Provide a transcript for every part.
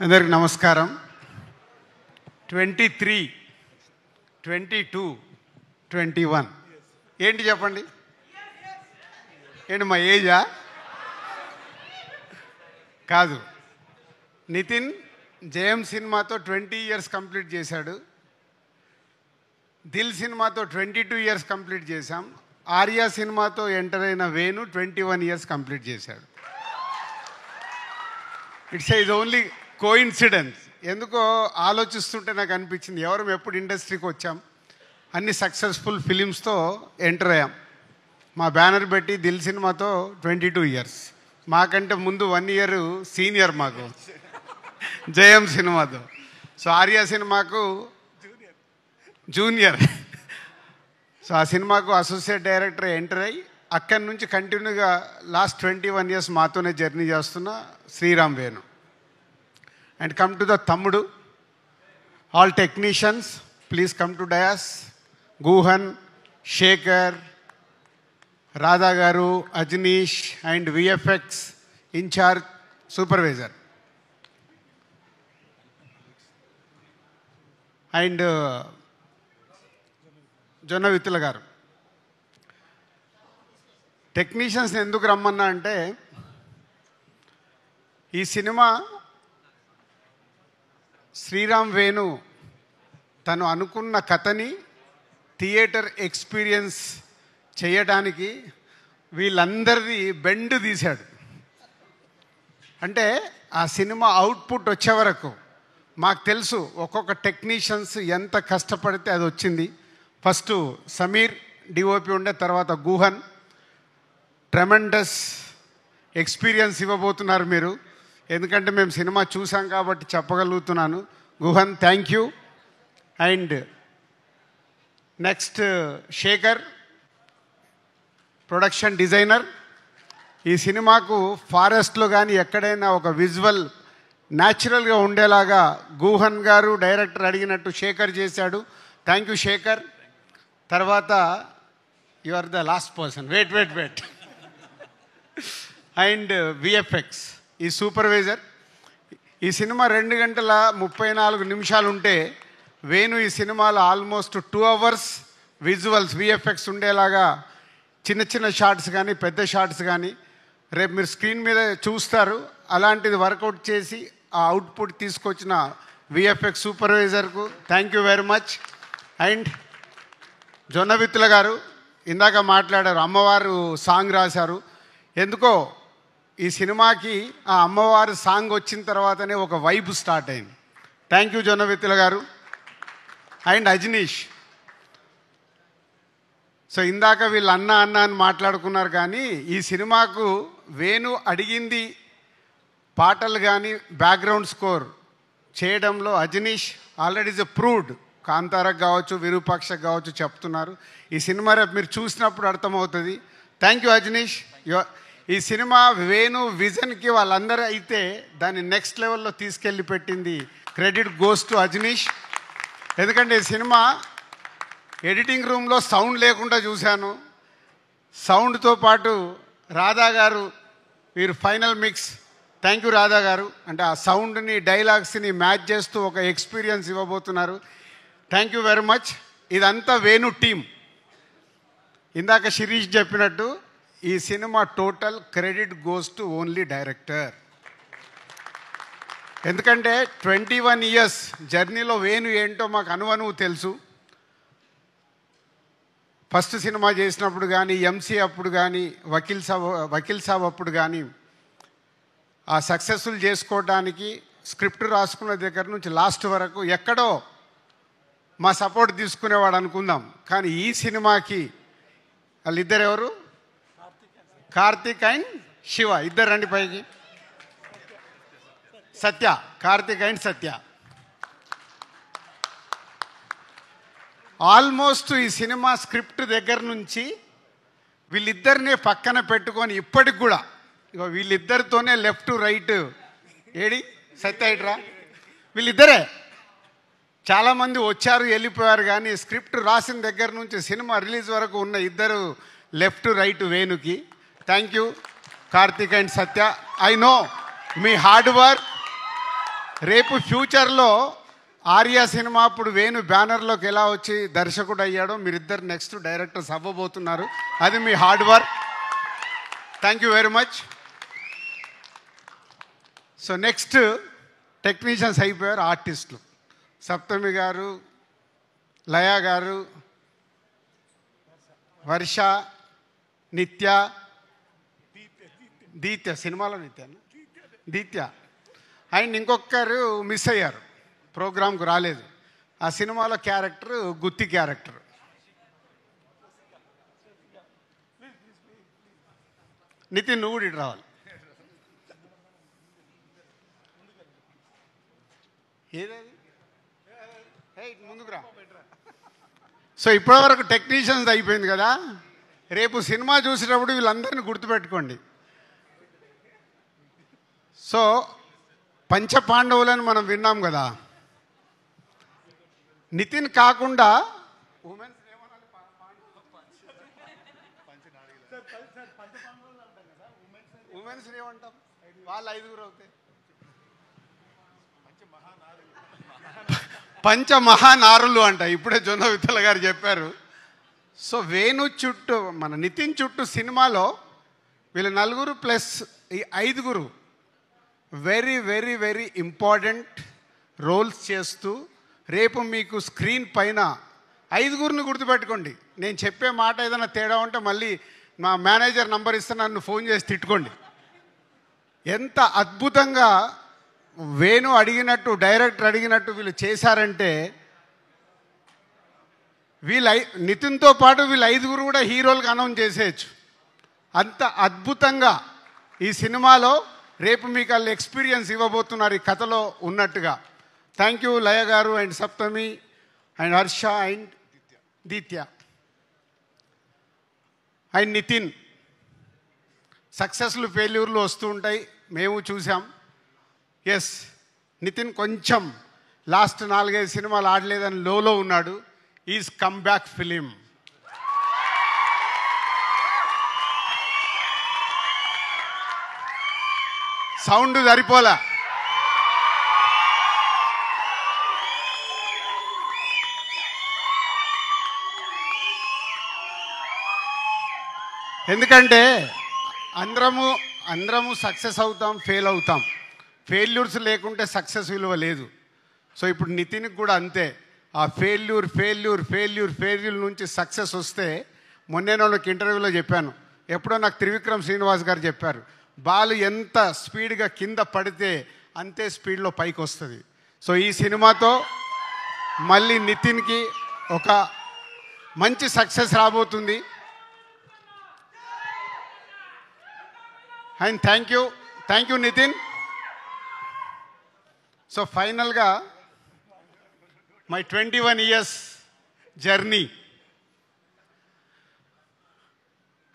అందరికి నమస్కారం. 23, 22, 21 ఏంటి చెప్పండి? ఏంటి మా ఏజా? కాదు. నితిన్ జయం సినిమాతో 20 years కంప్లీట్ చేశాడు. దిల్ సినిమాతో 22 years కంప్లీట్ చేశాం. ఆర్యా సినిమాతో ఎంటర్ అయిన వేణు 21 years కంప్లీట్ చేశాడు. It's is only coincidence. ఎందుకో ఆలోచిస్తుంటే నాకు అనిపించింది, ఎవరు ఎప్పుడు ఇండస్ట్రీకి వచ్చాం, అన్ని సక్సెస్ఫుల్ ఫిలిమ్స్తో ఎంటర్ అయ్యాం. మా బ్యానర్ పెట్టి దిల్ సినిమాతో 22 years, మాకంటే ముందు 1 year సీనియర్ మాకు జయం సినిమాతో. సో ఆర్యా సినిమాకు జూనియర్. సో ఆ సినిమాకు అసోసియేట్ డైరెక్టర్ ఎంటర్ అయ్యి అక్కడి నుంచి కంటిన్యూగా లాస్ట్ 21 years మాతోనే జర్నీ చేస్తున్న Sriram Venu. And come to the తమ్ముడు. All technicians please come to dais. Guhan, Shekar, Radha గారు, Ajaneesh and VFX in charge supervisor and Jonnavithula గారు. టెక్నీషియన్స్ని ఎందుకు రమ్మన్నా అంటే, ఈ సినిమా శ్రీరామ్ వేణు తను అనుకున్న కథని థియేటర్ ఎక్స్పీరియన్స్ చేయడానికి వీళ్ళందరిది బెండ్ తీశాడు. అంటే ఆ సినిమా అవుట్పుట్ వచ్చే వరకు మాకు తెలుసు ఒక్కొక్క టెక్నీషియన్స్ ఎంత కష్టపడితే అది వచ్చింది. ఫస్ట్ సమీర్ డిఓపి ఉండే, తర్వాత గుహన్. ట్రెమెండస్ ఎక్స్పీరియన్స్ ఇవ్వబోతున్నారు మీరు, ఎందుకంటే మేము సినిమా చూసాం కాబట్టి చెప్పగలుగుతున్నాను. Guhan, thank you. And next Shekar, production designer. ఈ సినిమాకు ఫారెస్ట్లో కానీ ఎక్కడైనా ఒక విజువల్ న్యాచురల్గా ఉండేలాగా గుహన్ గారు డైరెక్టర్ అడిగినట్టు శేఖర్ చేశాడు. Thank you Shekar. తర్వాత you are the last person, wait and VFX ఈ సూపర్వైజర్. ఈ సినిమా 2 గంటల 34 నిమిషాలు ఉంటే వేణు ఈ సినిమాలో ఆల్మోస్ట్ 2 hours విజువల్స్ విఎఫ్ఎక్స్ ఉండేలాగా చిన్న చిన్న షార్ట్స్ కానీ పెద్ద షార్ట్స్ కానీ రేపు మీరు స్క్రీన్ మీద చూస్తారు. అలాంటిది వర్కౌట్ చేసి ఆ అవుట్పుట్ తీసుకొచ్చిన విఎఫ్ఎక్స్ సూపర్వైజర్కు thank you very much. And Jonnavithula గారు ఇందాక మాట్లాడారు, అమ్మవారు సాంగ్ రాశారు. ఎందుకో ఈ సినిమాకి ఆ అమ్మవారు సాంగ్ వచ్చిన తర్వాతనే ఒక వైబ్ స్టార్ట్ అయింది. థ్యాంక్ యూ జొన్న విత్తుల గారు. అండ్ అజనీష్. సో ఇందాక వీళ్ళు అన్న అని మాట్లాడుకున్నారు, కానీ ఈ సినిమాకు వేణు అడిగింది పాటలు కానీ బ్యాక్గ్రౌండ్ స్కోర్ చేయడంలో అజనీష్ ఆల్రెడీ ఇస్ ప్రూవ్డ్. కాంతారకు కావచ్చు, విరూపాక్షకు కావచ్చు చెప్తున్నారు. ఈ సినిమా రేపు మీరు చూసినప్పుడు అర్థమవుతుంది. Thank you Ajaneesh. ఈ సినిమా వేణు విజన్కి వాళ్ళందరూ అయితే దాన్ని నెక్స్ట్ లెవెల్లో తీసుకెళ్ళి పెట్టింది. Credit goes to Ajaneesh. ఎందుకంటే ఈ సినిమా ఎడిటింగ్ రూమ్లో సౌండ్ లేకుండా చూశాను. సౌండ్తో పాటు రాధా గారు వీరు final mix. Thank you Radha గారు. అంటే ఆ సౌండ్ని డైలాగ్స్ని మ్యాచ్ చేస్తూ ఒక ఎక్స్పీరియన్స్ ఇవ్వబోతున్నారు. Thank you very much. ఇదంతా వేణు టీం. ఇందాక శిరీష్ చెప్పినట్టు ఈ cinema total credit goes to only director. ఎందుకంటే 21 years జర్నీలో వేణు ఏంటో మాకు అనువనువు తెలుసు. ఫస్ట్ సినిమా చేసినప్పుడు కానీ, ఎంసీ అప్పుడు కానీ, వకీల్ సాబ్ అప్పుడు కానీ ఆ సక్సెస్ఫుల్ చేసుకోవడానికి స్క్రిప్ట్ రాసుకున్న దగ్గర నుంచి లాస్ట్ వరకు ఎక్కడో మా సపోర్ట్ తీసుకునేవాడు అనుకుందాం. కానీ ఈ సినిమాకి వాళ్ళిద్దరు ఎవరు? కార్తిక్ అండ్ శివ. ఇద్దరు రండి పైకి. సత్య, కార్తిక్ అండ్ సత్య. ఆల్మోస్ట్ ఈ సినిమా స్క్రిప్ట్ దగ్గర నుంచి వీళ్ళిద్దరినే పక్కన పెట్టుకొని ఇప్పటికి కూడా ఇగో వీళ్ళిద్దరితోనే లెఫ్ట్ రైట్ ఏడి సత్య ఇట్రా వీళ్ళిద్దరే. చాలామంది వచ్చారు వెళ్ళిపోయారు, కానీ స్క్రిప్ట్ రాసిన దగ్గర నుంచి సినిమా రిలీజ్ వరకు ఉన్న ఇద్దరు లెఫ్ట్ రైట్ వేణుకి. Thank you Karthik and Satya. I know మీ హార్డ్ వర్క్ రేపు ఫ్యూచర్లో ఆర్య సినిమా అప్పుడు వేణు బ్యానర్లోకి ఎలా వచ్చి దర్శకుడు అయ్యాడో మీరిద్దరు నెక్స్ట్ డైరెక్టర్స్ అవ్వబోతున్నారు. అది మీ hard work. Thank you very much. So next technicians అయిపోయారు, ఆర్టిస్టులు. సప్తమి గారు, లయ గారు, వర్ష, నిత్య, దీత్య, సినిమాలో దీత్య అండ్ ఇంకొకరు మిస్ అయ్యారు, ప్రోగ్రామ్కు రాలేదు. ఆ సినిమాలో క్యారెక్టర్ గుత్తి క్యారెక్టర్. నితిన్ నువ్వు కూడా ఇటు రావాలి. ఏదది ముందుకు రా. సో ఇప్పటివరకు టెక్నీషియన్స్ అయిపోయింది కదా. రేపు సినిమా చూసేటప్పుడు వీళ్ళందరినీ గుర్తుపెట్టుకోండి. సో పంచపాండవులని మనం విన్నాం కదా. నితిన్ కాకుండా ఉమెన్స్ ఏమంటాం, వాళ్ళు 5గురు అవుతాయి. పంచమహానారులు అంట, ఇప్పుడే జొన్న విత్తల గారు చెప్పారు. సో వేణు చుట్టూ, మన నితిన్ చుట్టూ సినిమాలో వీళ్ళు 4 ప్లస్ ఈ 5గురు very very very important roles చేస్తూ రేపు మీకు స్క్రీన్ పైన 5గురిని గుర్తుపెట్టుకోండి. నేను చెప్పే మాట ఏదైనా తేడా ఉంటే మళ్ళీ మా మేనేజర్ నంబర్ ఇస్తే నన్ను ఫోన్ చేసి తిట్టుకోండి. ఎంత అద్భుతంగా వేణు అడిగినట్టు, డైరెక్టర్ అడిగినట్టు వీళ్ళు చేశారంటే, నితిన్తో పాటు వీళ్ళు 5గురు కూడా హీరోలకు అనౌన్స్ చేసేయచ్చు. అంత అద్భుతంగా ఈ సినిమాలో రేపు మీకు వాళ్ళు ఎక్స్పీరియన్స్ ఇవ్వబోతున్నారు ఈ కథలో ఉన్నట్టుగా. థ్యాంక్ యూ లయ గారు and Saptami and Harsha and Deethya and Nithin. సక్సెస్లు ఫెయిల్యూర్లు వస్తూ ఉంటాయి, మేము చూసాం. ఎస్, నితిన్ కొంచెం లాస్ట్ 4-5 సినిమాలు ఆడలేదని లోలో ఉన్నాడు. Is come back film. Sound సరిపోలా. ఎందుకంటే అందరము సక్సెస్ అవుతాం, ఫెయిల్ అవుతాం. ఫెయిల్యూర్స్ లేకుంటే సక్సెస్ విలువ లేదు. సో ఇప్పుడు నితిన్కి కూడా అంతే. ఆ ఫెయిల్యూర్ నుంచి సక్సెస్ వస్తే, మొన్నే నాకు ఇంటర్వ్యూలో చెప్పాను, ఎప్పుడో నాకు త్రివిక్రమ్ శ్రీనివాస్ గారు చెప్పారు, బాల్ ఎంత స్పీడ్గా కింద పడితే అంతే స్పీడ్లో పైకి వస్తుంది. సో ఈ సినిమాతో మళ్ళీ నితిన్కి ఒక మంచి సక్సెస్ రాబోతుంది. And thank you Nitin. So ఫైనల్గా మై 21 years జర్నీ.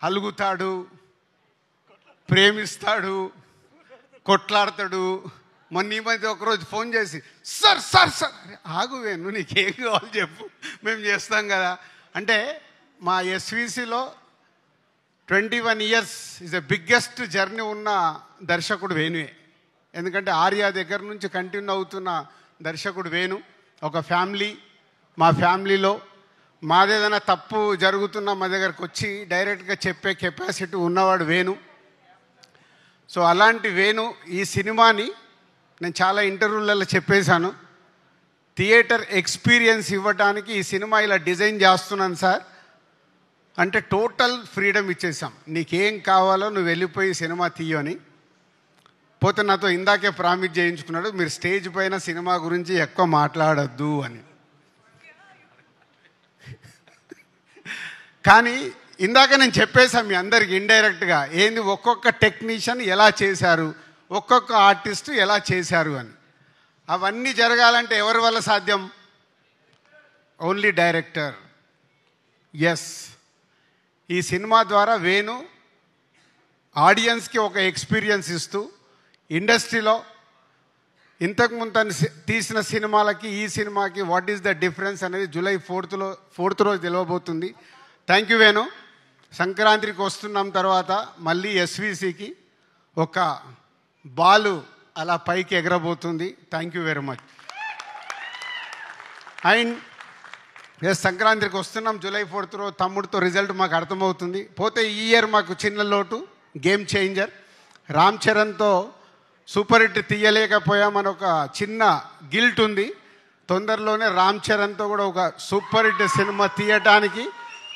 అలుగుతాడు, ప్రేమిస్తాడు, కొట్లాడతాడు. మొన్న ఈ మధ్య ఒకరోజు ఫోన్ చేసి, సార్ ఆగువేను, నీకేం కావాలి చెప్పు, మేము చేస్తాం కదా అంటే. మా ఎస్విసిలో 21 years is the biggest journey ఉన్న దర్శకుడు వేణువే. ఎందుకంటే ఆర్య దగ్గర నుంచి కంటిన్యూ అవుతున్న దర్శకుడు వేణు. ఒక ఫ్యామిలీ, మా ఫ్యామిలీలో మాదేదైనా తప్పు జరుగుతున్నా మా దగ్గరకు వచ్చి డైరెక్ట్గా చెప్పే కెపాసిటీ ఉన్నవాడు వేణు. సో అలాంటి వేణు ఈ సినిమాని, నేను చాలా ఇంటర్వ్యూలలో చెప్పేశాను, థియేటర్ ఎక్స్పీరియన్స్ ఇవ్వడానికి ఈ సినిమా ఇలా డిజైన్ చేస్తున్నాను సార్ అంటే టోటల్ ఫ్రీడమ్ ఇచ్చేసాం. నీకేం కావాలో నువ్వు వెళ్ళిపోయి సినిమా తీయని. పోతే నాతో ఇందాకే ప్రామిస్ చేయించుకున్నాడు, మీరు స్టేజ్ పైన సినిమా గురించి ఎక్కువ మాట్లాడద్దు అని. కానీ ఇందాక నేను చెప్పేశాను మీ అందరికి ఇండైరెక్ట్గా, ఏంది ఒక్కొక్క టెక్నీషియన్ ఎలా చేశారు, ఒక్కొక్క ఆర్టిస్ట్ ఎలా చేశారు అని. అవన్నీ జరగాలంటే ఎవరి వల్ల సాధ్యం? Only director. ఎస్, ఈ సినిమా ద్వారా వేణు ఆడియన్స్కి ఒక ఎక్స్పీరియన్స్ ఇస్తూ ఇండస్ట్రీలో ఇంతకుముందు తను తీసిన సినిమాలకి ఈ సినిమాకి వాట్ ఈస్ ద డిఫరెన్స్ అనేది జూలై 4th రోజు తెలియబోతుంది. Thank you Venu. సంక్రాంతికి వస్తున్నాం తర్వాత మళ్ళీ ఎస్విసికి ఒక బాలు అలా పైకి ఎగరబోతుంది. Thank you very much. And సంక్రాంతికి వస్తున్నాం. జూలై 4th రోజు తమ్ముడితో రిజల్ట్ మాకు అర్థమవుతుంది. పోతే ఈ ఇయర్ మాకు చిన్న లోటు, గేమ్ చేంజర్ రామ్ చరణ్తో సూపర్ హిట్ తీయలేకపోయామని ఒక చిన్న గిల్ట్ ఉంది. తొందరలోనే రామ్ చరణ్తో కూడా ఒక సూపర్ హిట్ సినిమా తీయటానికి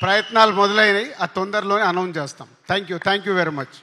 ప్రయత్నాలు మొదలైనవి. ఆ తొందరలోనే అనౌన్స్ చేస్తాం. Thank you very much.